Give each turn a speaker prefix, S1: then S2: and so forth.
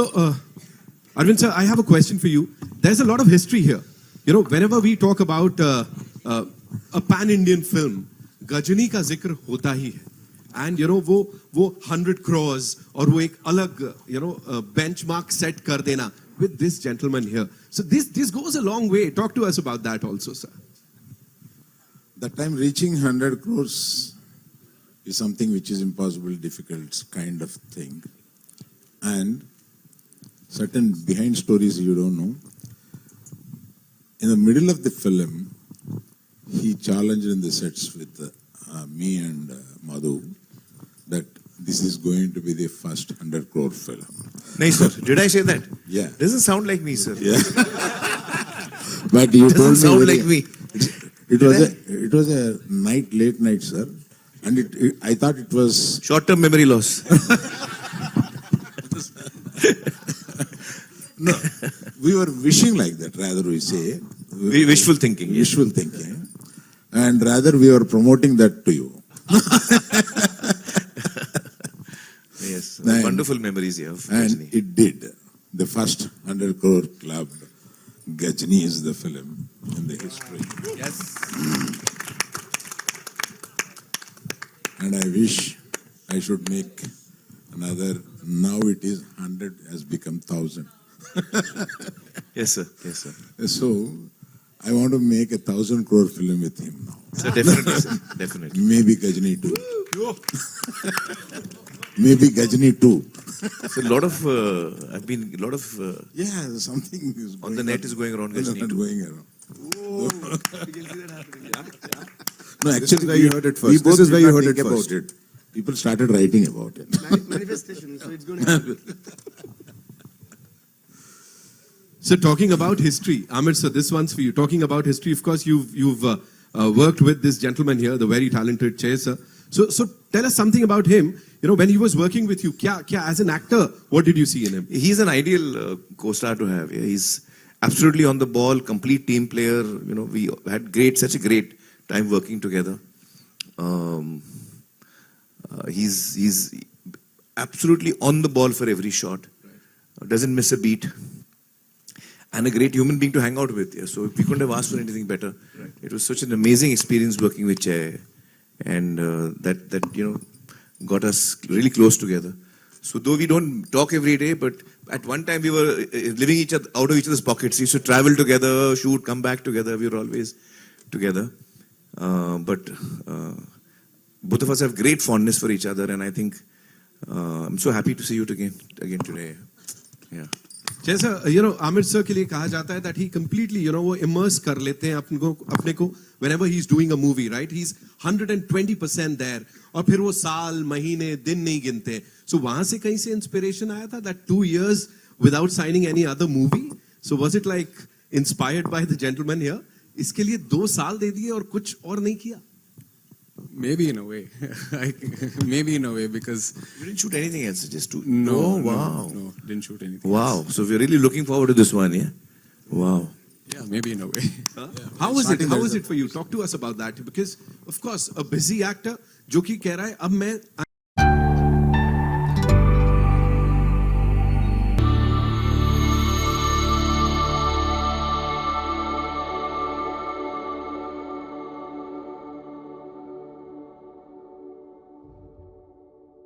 S1: Arvind sir, I have a question for you. There's a lot of history here. You know, whenever we talk about a pan-Indian film, Ghajini का जिक्र होता ही है. And you know, वो 100 crores और वो एक अलग benchmark set कर देना with this gentleman here. So this goes a long way. Talk to us about that also, sir.
S2: That time reaching 100 crores is something which is impossible, difficult kind of thing. And certain behind stories you don't know. In the middle of the film, he challenged in the sets with me and Madhu that this is going to be the first 100 crore film.
S3: No, sir. Did I say that?
S2: Yeah.
S3: Doesn't sound like me, sir.
S2: Yeah. But you
S3: Doesn't
S2: told me
S3: sound like me.
S2: It was a late night, sir. And I thought it was
S3: Short-term memory loss.
S2: no. We were wishing like that, rather we say.
S3: Wishful thinking. Yes.
S2: Wishful thinking. And rather we were promoting that to you.
S3: Yes.
S2: And,
S3: wonderful memories here of
S2: and
S3: Ghajini.
S2: it did. The first 100 crore club, Ghajini is the film in the history.
S1: Yes.
S2: And I wish I should make another. Now it is 100 has become 1,000.
S3: Yes, sir. Yes, sir.
S2: So I want to make 1,000 crore film with him now.
S3: So definitely, sir. Definitely.
S2: Maybe Ghajini too. Maybe Ghajini too.
S3: So a lot of,
S2: Yeah, something is
S3: on
S2: going
S3: the net is going around Ghajini
S2: not
S3: too.
S2: going around.
S1: Oh, you can see that happening.
S2: No,
S4: This is
S2: actually,
S4: where you heard it first.
S2: we both
S4: This is
S2: did
S4: where you
S2: not
S4: heard
S2: think
S4: it
S2: about
S4: first.
S2: it. People started writing about it.
S5: Manifestation, so it's going to happen.
S1: So talking about history, Amir sir, this one's for you. Talking about history, of course, you've worked with this gentleman here, the very talented Che sir. So tell us something about him. You know, when he was working with you, as an actor, what did you see in him?
S3: He's an ideal co-star to have. Yeah. He's absolutely on the ball, complete team player. You know, we had such a great time working together. He's absolutely on the ball for every shot. Doesn't miss a beat. And a great human being to hang out with. Yeah. So we couldn't have asked for anything better. Right. It was such an amazing experience working with Che, and that got us really close together. So though we don't talk every day, but at one time we were living out of each other's pockets. We used to travel together, shoot, come back together. We were always together. But both of us have great fondness for each other, and I think I'm so happy to see you again today. Yeah.
S1: जैसा Aamir sir के लिए कहा जाता है that he completely वो immerse कर लेते हैं अपने को whenever he's doing a movie, right? He's 120% there और फिर वो साल महीने दिन नहीं गिनते. So वहां से कहीं से inspiration आया था that 2 years without signing any other movie. So was it like inspired by the gentleman here? इसके लिए 2 साल दे दिए और कुछ और नहीं किया?
S4: Maybe in a way. Maybe in a way, because
S3: You didn't shoot anything else, just two.
S4: no,
S3: Oh,
S4: no,
S3: wow.
S4: no, didn't shoot anything.
S3: Wow. So we're really looking forward to this one, yeah? Wow.
S4: Yeah, maybe in a way.
S1: How was it?
S4: Starting
S1: How
S4: there
S1: was
S4: is
S1: it for you? Talk to us about that because of course a busy actor जो कि कह रहा है अब मैं